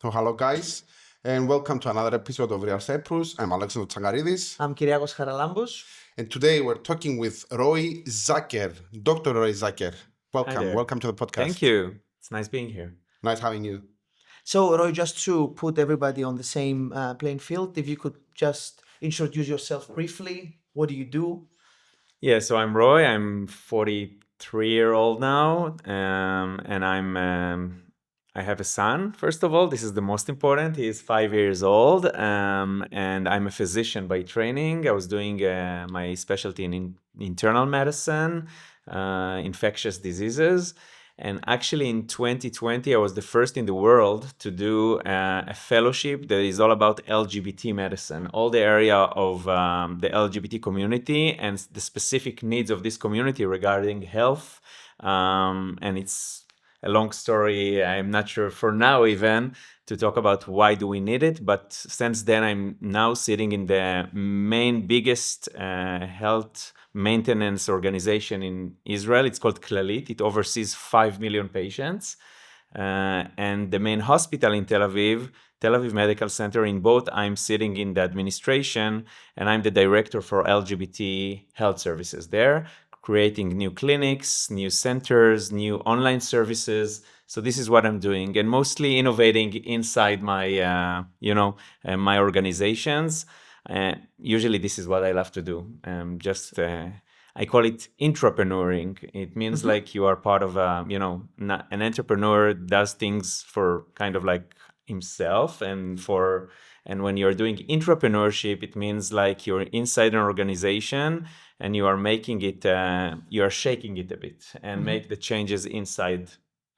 So hello guys, and welcome to another episode of Real Cyprus. I'm Alexandros Tsangaridis, I'm Kyriakos Charalambos. and today we're talking with Roy Zucker, Dr. Roy Zucker. Hi there. Welcome to the podcast. Thank you. It's nice being here. Nice having you. So, Roy, just to put everybody on the same playing field, if you could just introduce yourself briefly. What do you do? Yeah, so I'm Roy. I'm 43-year-old now, and I have a son. First of all, this is the most important. He is 5 years old, and I'm a physician by training. I was doing my specialty in internal medicine, infectious diseases. And actually, in 2020, I was the first in the world to do a fellowship that is all about LGBT medicine, all the area of the LGBT community and the specific needs of this community regarding health. And it's a long story. I'm not sure for now even to talk about why do we need it. But since then, I'm now sitting in the biggest health maintenance organization in Israel. It's called Clalit. It oversees 5 million patients. And the main hospital in Tel Aviv Medical Center, in both, I'm sitting in the administration, and I'm the director for LGBT health services there, creating new clinics, new centers, new online services. So this is what I'm doing, and mostly innovating inside my, my organizations. Usually this is what I love to do. I call it intrapreneuring. It means like you are part of an entrepreneur does things for kind of like himself, and when you're doing intrapreneurship, it means like you're inside an organization and you are making it, you are shaking it a bit and make the changes inside.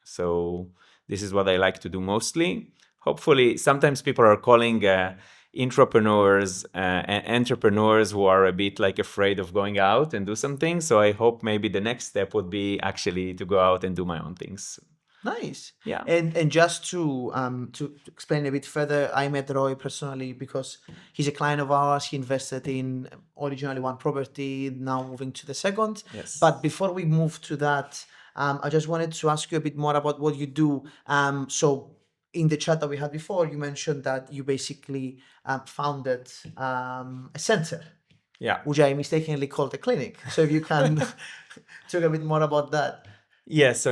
So this is what I like to do mostly. Hopefully, sometimes people are calling intrapreneurs and entrepreneurs who are a bit like afraid of going out and do something. So I hope maybe the next step would be actually to go out and do my own things. Nice. Yeah. And just to explain a bit further, I met Roy personally because he's a client of ours. He invested in originally one property, now moving to the second. Yes. But before we move to that, I just wanted to ask you a bit more about what you do. So in the chat that we had before, you mentioned that you basically founded a center. Yeah. Which I mistakenly called a clinic. So if you can talk a bit more about that. Yeah, so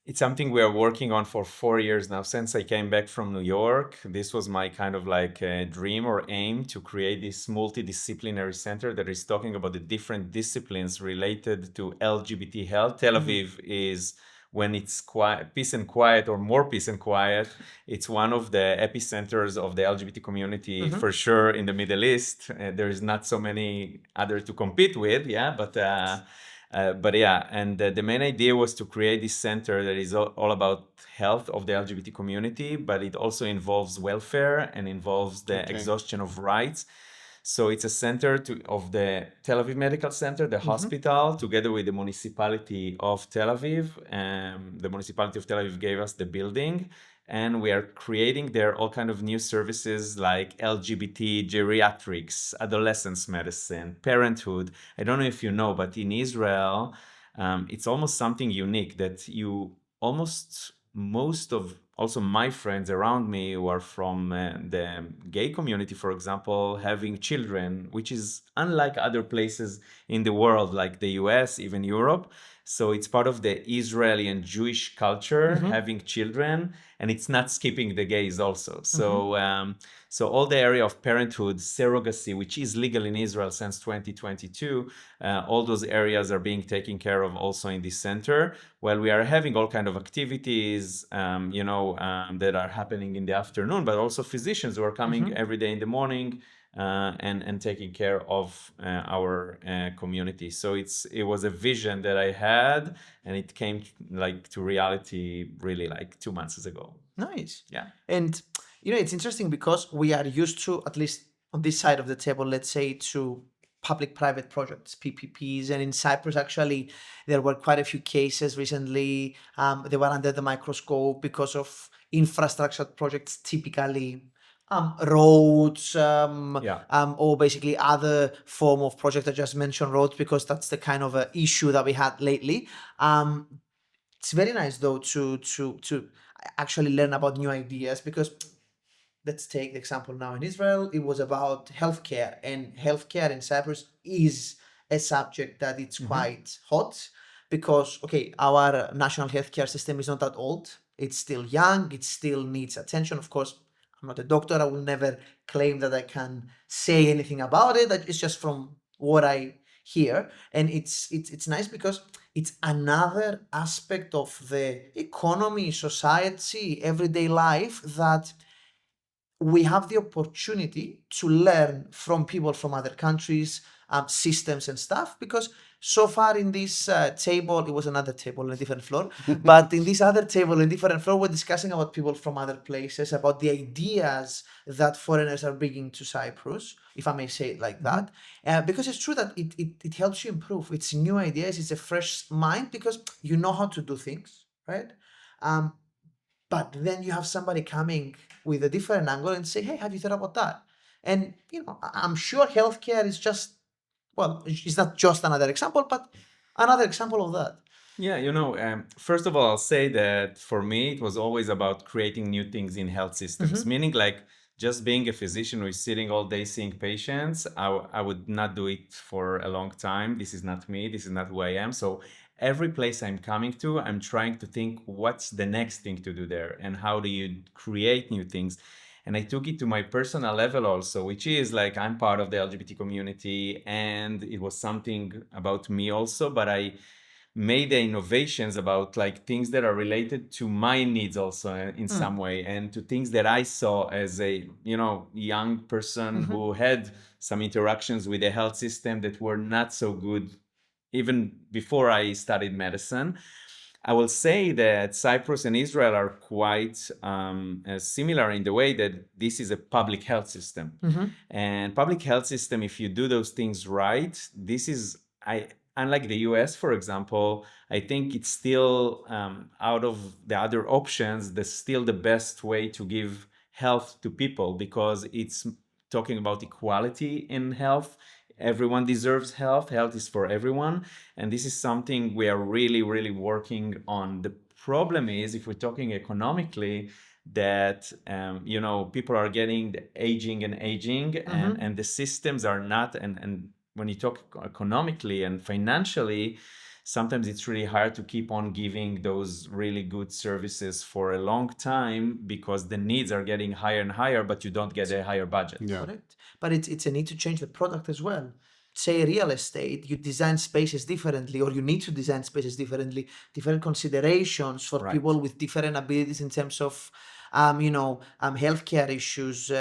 it's something we are working on for 4 years now. Since I came back from New York, this was my kind of like a dream or aim to create this multidisciplinary center that is talking about the different disciplines related to LGBT health. Tel Aviv is, when it's quiet, peace and quiet, or more peace and quiet, it's one of the epicenters of the LGBT community for sure in the Middle East. There is not so many others to compete with, but yeah, and the main idea was to create this center that is all about health of the LGBT community, but it also involves welfare and involves the exhaustion of rights. So it's a center of the Tel Aviv Medical Center, the hospital, together with the municipality of Tel Aviv. The municipality of Tel Aviv gave us the building, and we are creating there all kind of new services like LGBT, geriatrics, adolescence medicine, parenthood. I don't know if you know, but in Israel, it's almost something unique that most of also my friends around me who are from the gay community, for example, having children, which is unlike other places in the world, like the US, even Europe. So it's part of the Israeli and Jewish culture, having children, and it's not skipping the gays also. So all the area of parenthood, surrogacy, which is legal in Israel since 2022, all those areas are being taken care of also in this center. While we are having all kind of activities, that are happening in the afternoon, but also physicians who are coming every day in the morning and taking care of our community. So it was a vision that I had, and it came to reality really 2 months ago. Nice. Yeah. And it's interesting because we are used to, at least on this side of the table, let's say, to public-private projects, PPPs, and in Cyprus, actually, there were quite a few cases recently. They were under the microscope because of infrastructure projects, typically roads, or basically other form of project. I just mentioned roads because that's the kind of issue that we had lately. It's very nice though to actually learn about new ideas. Because let's take the example now in Israel, it was about healthcare, and healthcare in Cyprus is a subject that it's quite hot because, okay, our national healthcare system is not that old. It's still young. It still needs attention. Of course, I'm not a doctor. I will never claim that I can say anything about it. It's just from what I hear. And it's nice because it's another aspect of the economy, society, everyday life that we have the opportunity to learn from people from other countries, systems and stuff, because so far in this table, it was another table on a different floor, but in this other table on a different floor, we're discussing about people from other places, about the ideas that foreigners are bringing to Cyprus, if I may say it like that, because it's true that it helps you improve. It's new ideas, it's a fresh mind, because you know how to do things, right? But then you have somebody coming with a different angle and say, hey, have you thought about that? And, I'm sure healthcare is just, well, it's not just another example, but another example of that. Yeah, first of all, I'll say that for me, it was always about creating new things in health systems, meaning like just being a physician who is sitting all day seeing patients. I would not do it for a long time. This is not me. This is not who I am. So every place I'm coming to, I'm trying to think what's the next thing to do there and how do you create new things. And I took it to my personal level also, which is like I'm part of the LGBT community and it was something about me also, but I made the innovations about like things that are related to my needs also in some way, and to things that I saw as a young person who had some interactions with the health system that were not so good even before I studied medicine. I will say that Cyprus and Israel are quite similar in the way that this is a public health system. And public health system, if you do those things right, this is, unlike the US, for example, I think it's still, out of the other options, that's still the best way to give health to people, because it's talking about equality in health. Everyone deserves health. Health is for everyone. And this is something we are really, really working on. The problem is, if we're talking economically, that, people are getting aging and the systems are not, and when you talk economically and financially, sometimes it's really hard to keep on giving those really good services for a long time because the needs are getting higher and higher, but you don't get a higher budget. Yeah. Correct. But it's a need to change the product as well. Say real estate, you design spaces differently, or you need to design spaces differently, different considerations for Right. people with different abilities in terms of healthcare issues,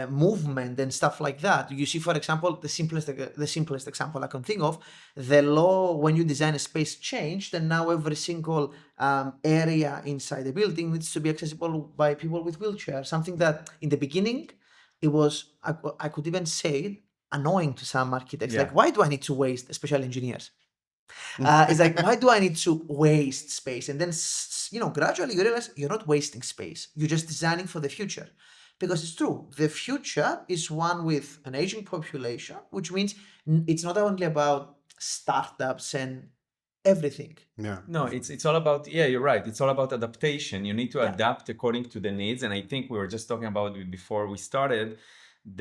movement and stuff like that. You see, for example, the simplest example I can think of, the law when you design a space changed, and now every single area inside the building needs to be accessible by people with wheelchairs. Something that in the beginning, it was, I could even say, annoying to some architects. Yeah. Like, why do I need to waste, especially engineers? It's like, why do I need to waste space? And then, gradually you realize you're not wasting space. You're just designing for the future. Because it's true, the future is one with an aging population, which means it's not only about startups and everything. Yeah. No, it's all about, yeah, you're right. It's all about adaptation. You need to Yeah. adapt according to the needs. And I think we were just talking about it before we started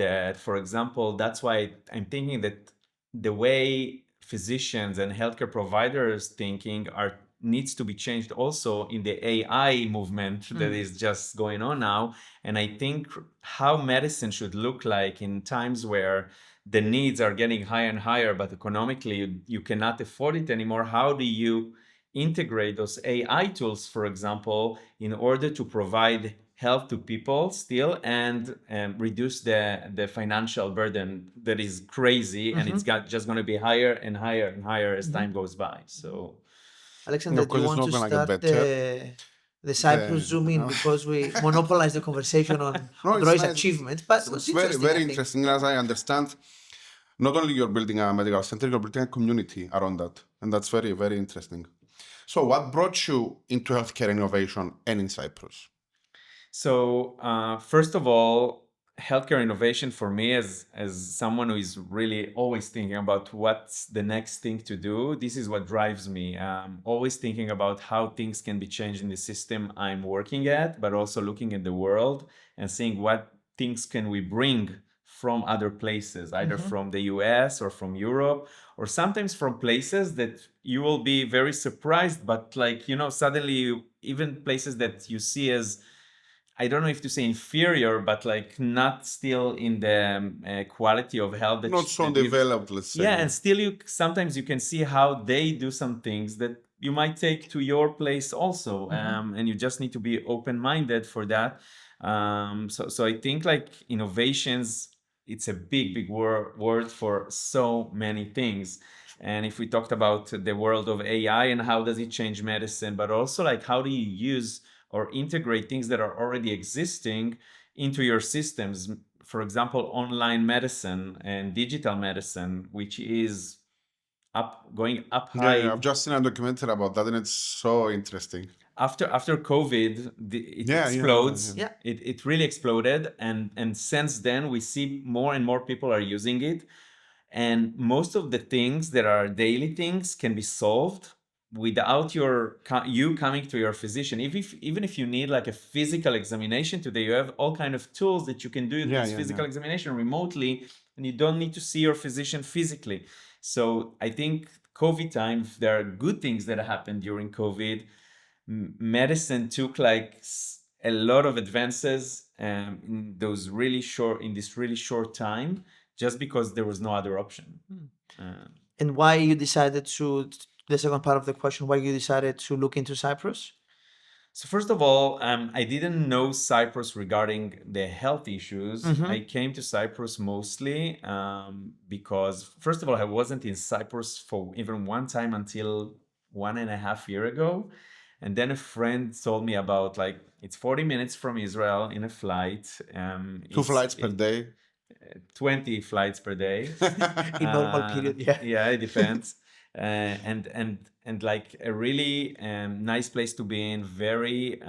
that, for example, that's why I'm thinking that the way physicians and healthcare providers thinking needs to be changed also in the AI movement that is just going on now. And I think how medicine should look like in times where the needs are getting higher and higher, but economically you cannot afford it anymore. How do you integrate those AI tools, for example, in order to provide health to people still and reduce the financial burden that is crazy, and it's just going to be higher and higher and higher as time goes by. So, Alexander, Of do you course, it's want not to gonna get start better. the Cyprus The- zoom in because we monopolized the conversation on No, it's Roy's nice. achievements? But it was It's very, interesting, I very think. interesting. As I understand, not only you're building a medical center, you're building a community around that. And that's very, very interesting. So what brought you into healthcare innovation and in Cyprus? so first of all, healthcare innovation for me, as someone who is really always thinking about what's the next thing to do, this is what drives me. Always thinking about how things can be changed in the system I'm working at, but also looking at the world and seeing what things can we bring from other places, either from the US or from Europe, or sometimes from places that you will be very surprised, but like, you know, suddenly even places that you see as, I don't know if to say inferior, but like not still in the quality of health that Not so that we've- developed, let's say. yeah, and still you sometimes you can see how they do some things that you might take to your place also, and you just need to be open-minded for that. So I think like innovations, it's a big word for so many things. And if we talked about the world of AI and how does it change medicine, but also like how do you use or integrate things that are already existing into your systems. For example, online medicine and digital medicine, which is going up high. Yeah, I've just seen a documentary about that, and it's so interesting. After COVID, it explodes. Yeah. It really exploded, and since then we see more and more people are using it, and most of the things that are daily things can be solved without you coming to your physician. Even if you need like a physical examination today, you have all kind of tools that you can do this physical examination remotely, and you don't need to see your physician physically. So I think COVID time, there are good things that happened during COVID. Medicine took like a lot of advances in this really short time, just because there was no other option. And why you decided to, the second part of the question, why you decided to look into Cyprus? So first of all, I didn't know Cyprus regarding the health issues. I came to Cyprus mostly because, first of all, I wasn't in Cyprus for even one time until 1.5 years ago. And then a friend told me about, like, it's 40 minutes from Israel in a flight. 2 flights per day. 20 flights per day. In normal period, yeah. Yeah, it depends. And like a really nice place to be in, very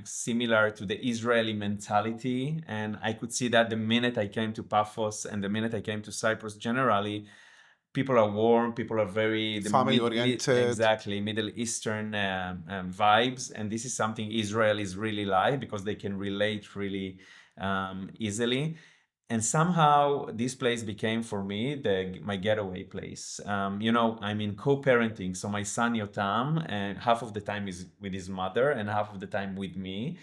similar to the Israeli mentality. And I could see that the minute I came to Paphos and the minute I came to Cyprus generally, people are warm, people are very family-oriented. Exactly, Middle Eastern vibes. And this is something Israelis really like because they can relate really easily. And somehow this place became for me my getaway place. You know, I'm in co-parenting. So my son Yotam, and half of the time is with his mother and half of the time with me.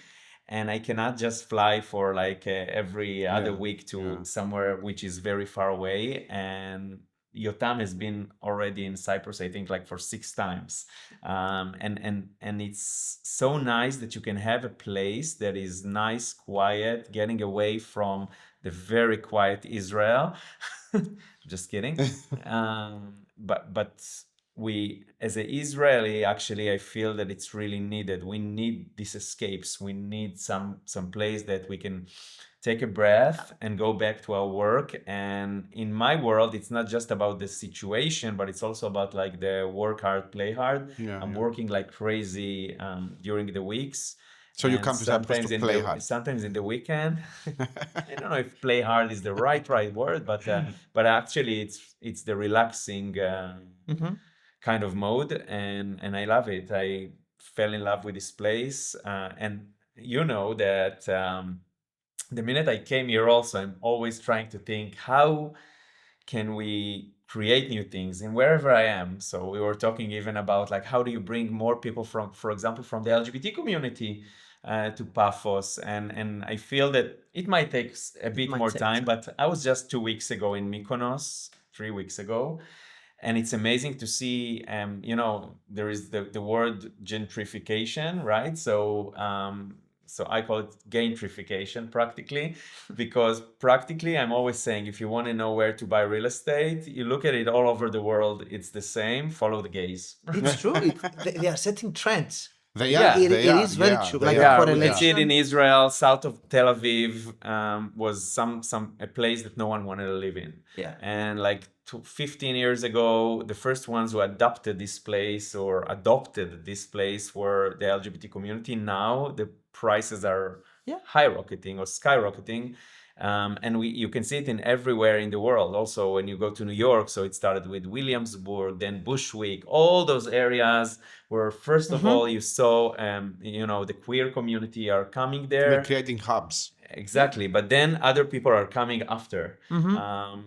And I cannot just fly for like every other week to somewhere which is very far away. And Yotam has been already in Cyprus, I think, like for 6 times. And it's so nice that you can have a place that is nice, quiet, getting away from the very quiet Israel. Just kidding. But we, as an Israeli, actually, I feel that it's really needed. We need these escapes. We need some place that we can take a breath and go back to our work. And in my world, it's not just about the situation, but it's also about like the work hard, play hard. I'm working like crazy during the weeks. So you come to Cyprus to play hard. Sometimes in the weekend. I don't know if play hard is the right word, but actually it's the relaxing kind of mode, and I love it. I fell in love with this place, and you know that the minute I came here also, I'm always trying to think, how can we create new things in wherever I am? So we were talking even about like, how do you bring more people from, for example, from the LGBT community to Paphos? And I feel that it might take a bit more time, but I was just 2 weeks ago in Mykonos, 3 weeks ago. And it's amazing to see, you know, there is the word gentrification, right? So I call it gaintrification practically, because practically I'm always saying, if you want to know where to buy real estate, you look at it all over the world, it's the same, follow the gays. It's true. They are setting trends. They are. It is very true. Like a We correlation. see it in Israel, south of Tel Aviv, was a place that no one wanted to live in. Yeah. And like 15 years ago, the first ones who adopted this place were the LGBT community. Now the prices are skyrocketing. And you can see it in everywhere in the world. Also, when you go to New York, so it started with Williamsburg, then Bushwick, all those areas where, first of all, you saw, the queer community are coming there. They're creating hubs. Exactly, but then other people are coming after.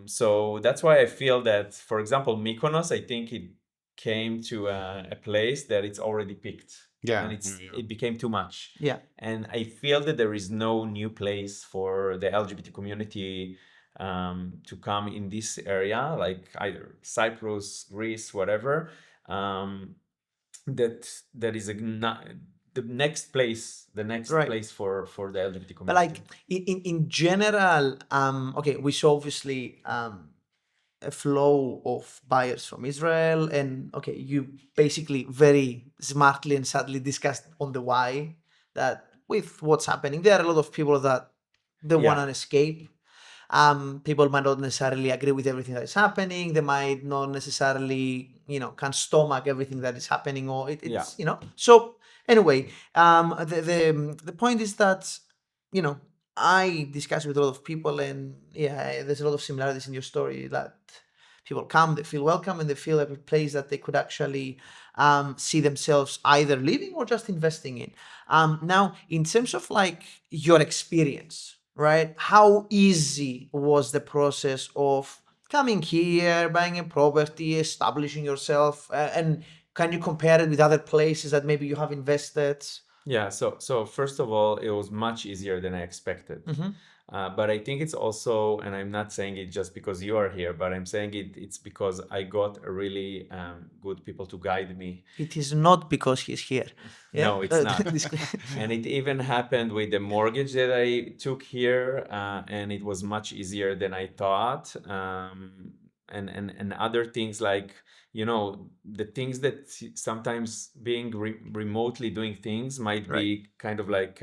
So that's why I feel that, for example, Mykonos, I think it came to a place that it's already peaked. Yeah. And it became too much. Yeah. And I feel that there is no new place for the LGBT community to come in this area, like either Cyprus, Greece, whatever. That is the next place for the LGBT community. But like in general, okay, we saw obviously a flow of buyers from Israel, and okay, you basically very smartly and sadly discussed on the why that with what's happening, there are a lot of people that they want an escape. People might not necessarily agree with everything that is happening. They might not necessarily, can stomach everything that is happening, or it's. So anyway, the point is that, I discuss with a lot of people, and there's a lot of similarities in your story that people come, they feel welcome, and they feel like a place that they could actually see themselves either living or just investing in. Now, in terms of like your experience, right? How easy was the process of coming here, buying a property, establishing yourself, and can you compare it with other places that maybe you have invested? Yeah, so first of all, it was much easier than I expected. But I think it's also, and I'm not saying it just because you are here, but I'm saying it's because I got a really good people to guide me. It is not because he's here. Yeah? No, it's not. And it even happened with the mortgage that I took here, and it was much easier than I thought. And other things like, the things that sometimes being remotely doing things might be kind of like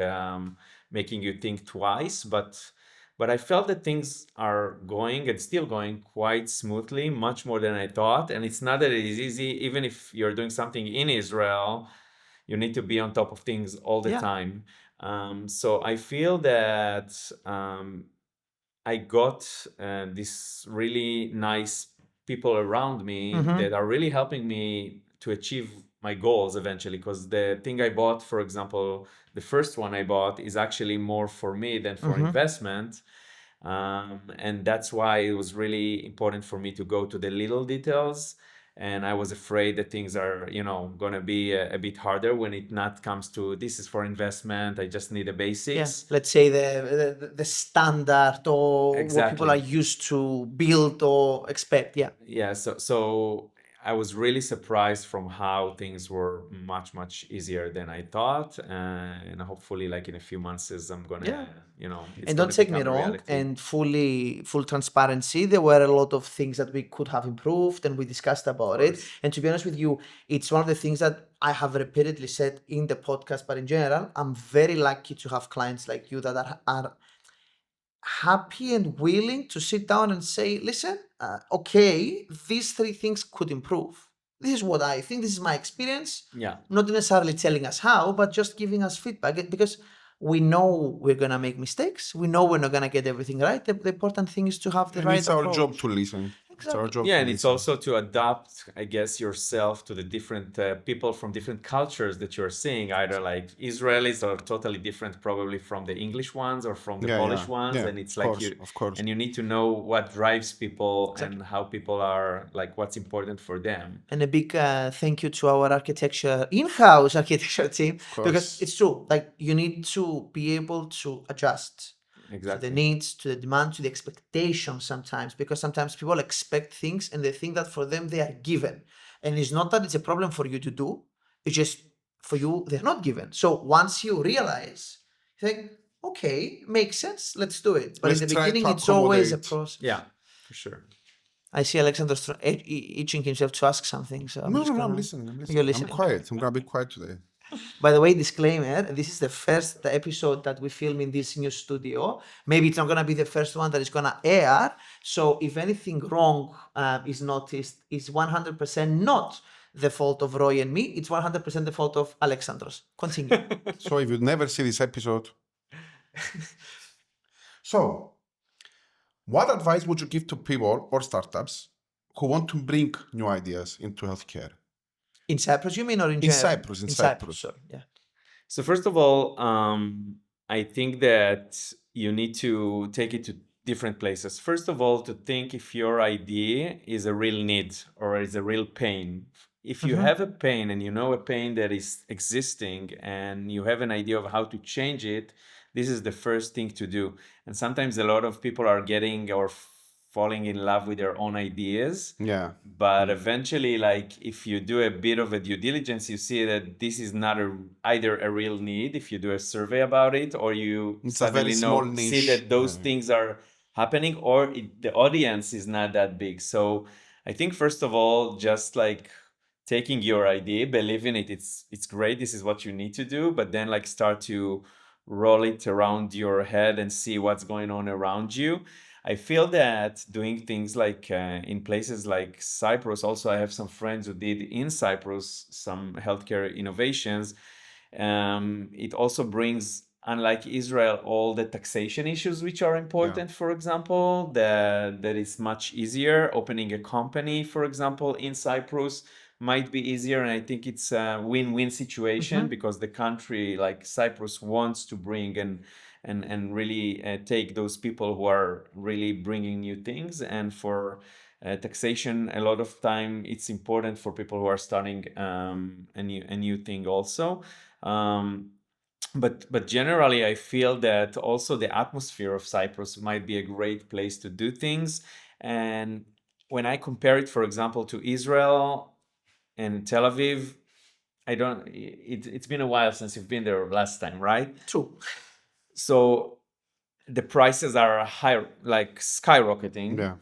making you think twice, but I felt that things are going and still going quite smoothly, much more than I thought. And it's not that it is easy. Even if you're doing something in Israel, you need to be on top of things all the time. So I feel that I got this really nice people around me that are really helping me to achieve my goals eventually. Because the thing I bought, for example, the first one I bought is actually more for me than for investment. And that's why it was really important for me to go to the little details. And I was afraid that things are, going to be a bit harder when it not comes to this is for investment. I just need the basics. Yeah. Let's say the standard or what people are used to build or expect. Yeah. Yeah. So I was really surprised from how things were much, much easier than I thought. And hopefully, like in a few months, I'm going to, it's and don't take me wrong, and full transparency, there were a lot of things that we could have improved, and we discussed about it. And to be honest with you, it's one of the things that I have repeatedly said in the podcast, but in general, I'm very lucky to have clients like you that are happy and willing to sit down and say, listen, okay, these three things could improve. This is what I think. This is my experience. Yeah. Not necessarily telling us how, but just giving us feedback, because we know we're going to make mistakes. We know we're not going to get everything right. The important thing is to have the right It's our approach. job to listen. Exactly. It's our job Yeah, to and it's listen. also to adapt, I guess, yourself to the different people from different cultures that you're seeing. Either like Israelis are totally different, probably from the English ones or from the Polish ones, and it's like of course. and you need to know what drives people and how people are, like what's important for them. And a big thank you to our in-house architecture team, because it's true. Like you need to be able to adjust. Exactly. To the needs, to the demand, to the expectations sometimes, because sometimes people expect things and they think that for them they are given. And it's not that it's a problem for you to do, it's just for you they're not given. So once you realize, you think, okay, makes sense, let's do it. But in the beginning, it's always a process. Yeah, for sure. I see Alexander itching himself to ask something. So I'm listening. You're listening. I'm quiet. I'm going to be quiet today. By the way, disclaimer, this is the first episode that we film in this new studio. Maybe it's not going to be the first one that is going to air. So if anything wrong is noticed, it's 100% not the fault of Roy and me. It's 100% the fault of Alexandros. Continue. So if you never see this episode. So, What advice would you give to people or startups who want to bring new ideas into healthcare? In Cyprus, you mean, or in In general? Cyprus, in Cyprus, Cyprus. sorry, yeah. So first of all, I think that you need to take it to different places. First of all, to think if your idea is a real need or is a real pain. If you have a pain and you know a pain that is existing and you have an idea of how to change it, this is the first thing to do. And sometimes a lot of people are getting or falling in love with their own ideas. Yeah. But eventually, like if you do a bit of a due diligence, you see that this is not either a real need if you do a survey about it, or you It's a suddenly very small see niche. that those things are happening, or the audience is not that big. So I think first of all, just like taking your idea, believe in it, it's great, this is what you need to do, but then like start to roll it around your head and see what's going on around you. I feel that doing things like in places like Cyprus, also I have some friends who did in Cyprus some healthcare innovations. It also brings, unlike Israel, all the taxation issues which are important, for example, that it's much easier. Opening a company, for example, in Cyprus might be easier, and I think it's a win-win situation because the country like Cyprus wants to bring and really take those people who are really bringing new things. And for taxation, a lot of time it's important for people who are starting a new thing also. But generally, I feel that also the atmosphere of Cyprus might be a great place to do things. And when I compare it, for example, to Israel and Tel Aviv, it's been a while since you've been there last time, right? True. So the prices are high, like skyrocketing.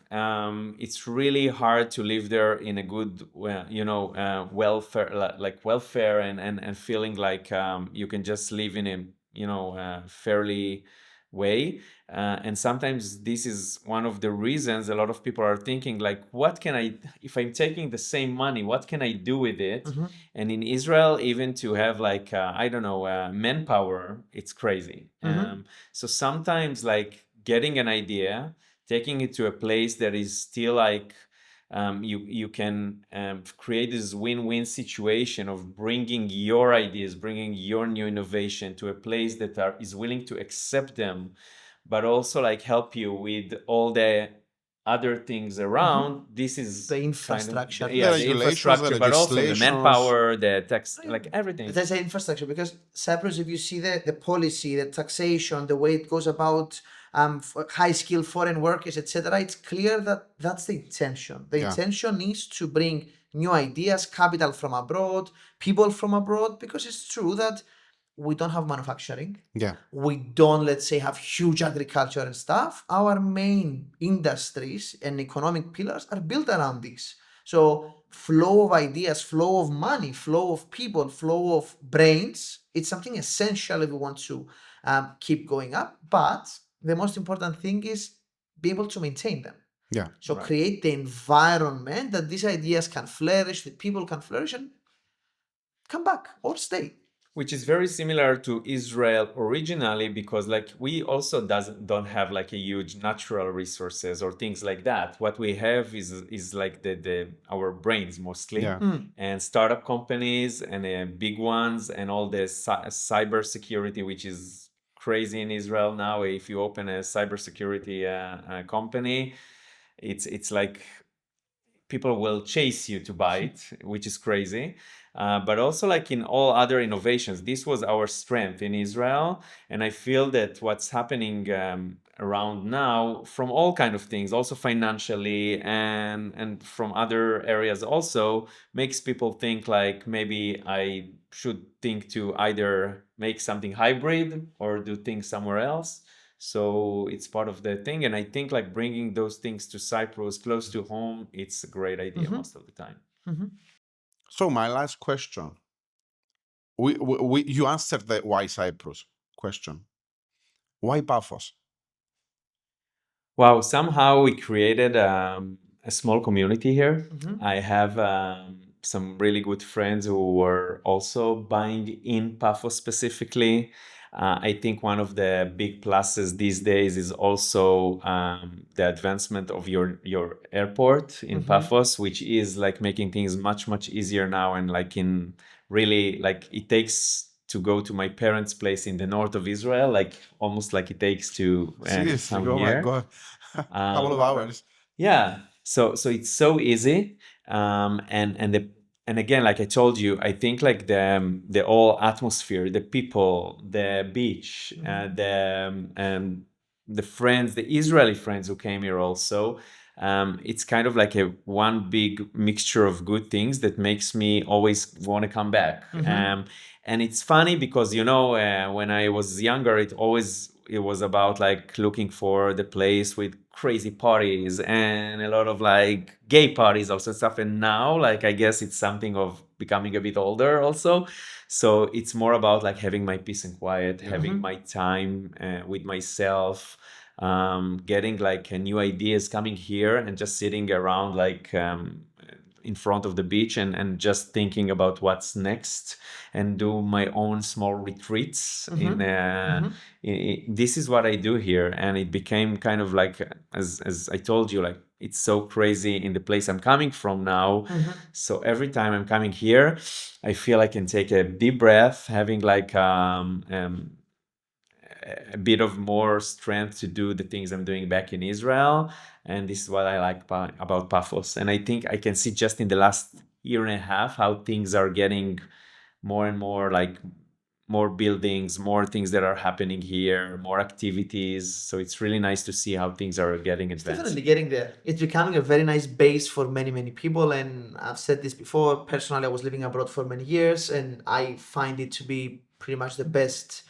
It's really hard to live there in a good, welfare, like welfare, and feeling like you can just live in a fairly way. And sometimes this is one of the reasons a lot of people are thinking like, if I'm taking the same money, what can I do with it? And in Israel, even to have like, manpower, it's crazy. So sometimes like getting an idea, taking it to a place that is still like, you can create this win-win situation of bringing your ideas, bringing your new innovation to a place that is willing to accept them, but also like help you with all the other things around. This is The infrastructure. kind of, The the regulations, infrastructure, the but also the legislations. manpower, the tax, like everything. There's an infrastructure because Cyprus, if you see the policy, the taxation, the way it goes about high skilled foreign workers, etc., it's clear that that's the intention. The intention is to bring new ideas, capital from abroad, people from abroad, because it's true that we don't have manufacturing. We don't, let's say, have huge agriculture and stuff. Our main industries and economic pillars are built around this. So flow of ideas, flow of money, flow of people, flow of brains, it's something essential if we want to keep going up. But the most important thing is be able to maintain them. So create the environment that these ideas can flourish, that people can flourish and come back or stay. Which is very similar to Israel originally, because like we also don't have like a huge natural resources or things like that. What we have is like our brains mostly, and startup companies and big ones, and all the cyber security, which is crazy in Israel now. If you open a cybersecurity company, it's like people will chase you to buy it, which is crazy. But also like in all other innovations, this was our strength in Israel. And I feel that what's happening around now from all kind of things, also financially and from other areas also, makes people think like maybe I should think to either make something hybrid or do things somewhere else. So it's part of the thing. And I think like bringing those things to Cyprus, close to home, it's a great idea most of the time. So my last question. You answered the why Cyprus question. Why Paphos? Wow, somehow we created a small community here. I have some really good friends who were also buying in Paphos specifically. I think one of the big pluses these days is also the advancement of your airport in Paphos, which is like making things much easier now, and like in really like it takes to go to my parents' place in the north of Israel, like almost like it takes to Seriously, come oh my here. god, couple of hours. Yeah, so it's so easy, and again, like I told you, I think like the whole atmosphere, the people, the beach, the friends, the Israeli friends who came here also. It's kind of like a one big mixture of good things that makes me always want to come back. And it's funny because when I was younger, it was about like looking for the place with crazy parties and a lot of like gay parties also stuff, and now like I guess it's something of becoming a bit older also, so it's more about like having my peace and quiet, having my time with myself, getting like new ideas coming here and just sitting around like in front of the beach and just thinking about what's next, and do my own small retreats this is what I do here. And it became kind of like, as I told you, like it's so crazy in the place I'm coming from now. So every time I'm coming here, I feel I can take a deep breath, having like a bit of more strength to do the things I'm doing back in Israel. And this is what I like about Paphos. And I think I can see just in the last year and a half how things are getting more and more, like more buildings, more things that are happening here, more activities. So it's really nice to see how things are getting advanced. Definitely getting there. It's becoming a very nice base for many people. And I've said this before, personally, I was living abroad for many years, and I find it to be pretty much the best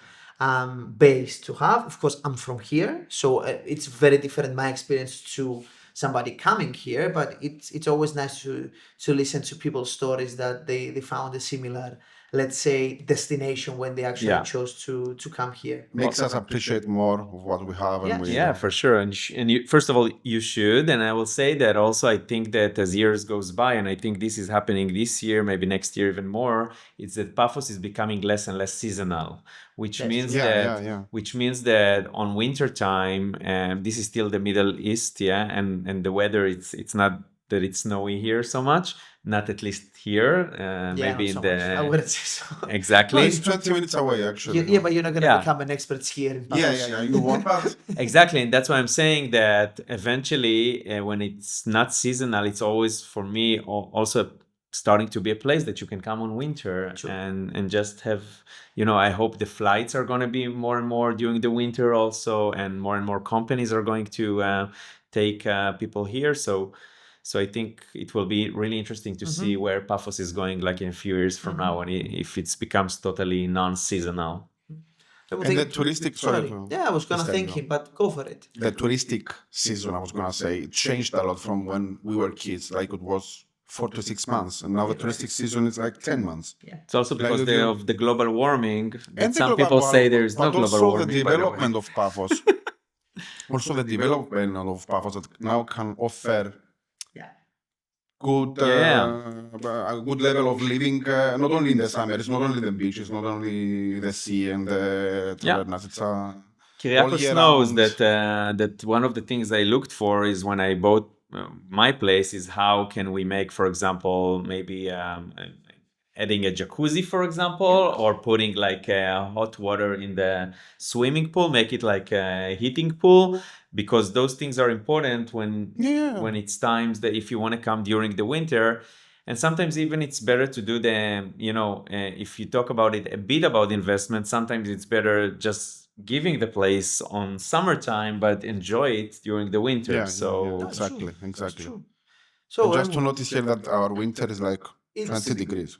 base to have. Of course, I'm from here, so it's very different, my experience, to somebody coming here, but it's always nice to listen to people's stories that they found a similar, let's say, destination when they actually chose to come here. Makes us appreciate more of what we have. And Yeah, for sure. And you, first of all, you should. And I will say that also, I think that as years goes by, and I think this is happening this year, maybe next year even more, it's that Paphos is becoming less and less seasonal, which means that on winter time, this is still the Middle East, and the weather, it's not that it's snowy here so much, not at least here, maybe in the I wouldn't say so. Exactly. No, it's 20 minutes away actually. Yeah, but you're not gonna become an expert skier in Paphos. Yeah, you want that. Exactly, and that's why I'm saying that eventually, when it's not seasonal, it's always for me also starting to be a place that you can come on winter and just have, I hope the flights are going to be more and more during the winter also, and more companies are going to take people here. So I think it will be really interesting to see where Paphos is going, like in a few years from now, and if it becomes totally non-seasonal. And the touristic, I was gonna thank him, but go for it. The touristic season, I was gonna say, it changed a lot from when we were kids. Like it was 4 to 6 months, and now the touristic season is like 10 months. Yeah, it's also because of the global warming. And some people say there is no global warming. The development of Paphos, also the development of Paphos that now can offer good, a good level of living, not only in the summer, it's not only the beaches, not only the sea and the tavernas. It's Kyriakos knows that one of the things I looked for is when I bought my place is how can we make, for example, maybe adding a jacuzzi, for example, or putting like hot water in the swimming pool, make it like a heating pool, because those things are important when it's times that if you want to come during the winter. And sometimes even it's better to do the, if you talk about it a bit about investment, sometimes it's better just giving the place on summertime, but enjoy it during the winter. Exactly. So and just to notice here that our winter is like 20 degrees.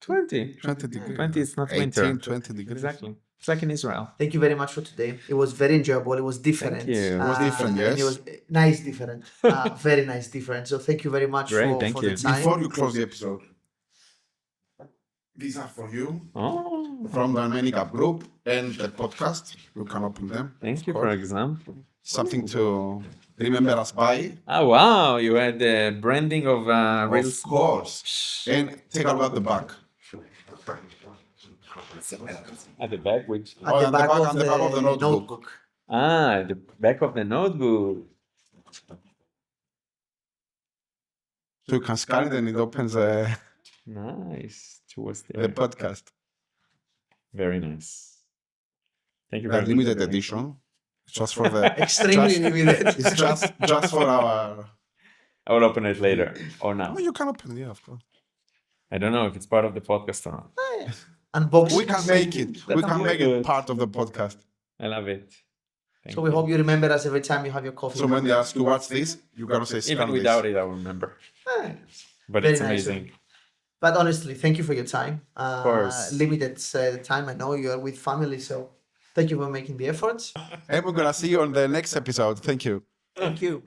20 degrees. 20 is not 18, winter. 20 degrees. Exactly. It's like in Israel. Thank you very much for today. It was very enjoyable. It was different. Thank you. It was different, yes. And it was nice different. Very nice different. So thank you very much for the time. Before you close the episode, these are for you from the Armenic Up group and the podcast. You can open them. Thank you, for example. Something to remember us by. Oh, wow. You had the branding of Real Of course. And take a look at the back. At the back, which At Oh, the at the back back- of at the back of the notebook. the back of the notebook. So you can scan it and it opens Nice. Towards the there. podcast. Very nice. Thank you A very much. limited edition. Just for the Extremely just- limited. It's just for our. I will open it later or now. Oh, you can open it, yeah, of course. I don't know if it's part of the podcast or not. Unboxing. We can make it. We can make it part of the podcast. I love it. Thank So we hope you remember us every time you have your coffee. So when they ask you what's this, you gotta say Even scan without this. it, I will remember. Ah, But Very it's nice. amazing. But honestly, thank you for your time. Of course. Limited time. I know you're with family, so thank you for making the efforts. And we're gonna see you on the next episode. Thank you. Thank you.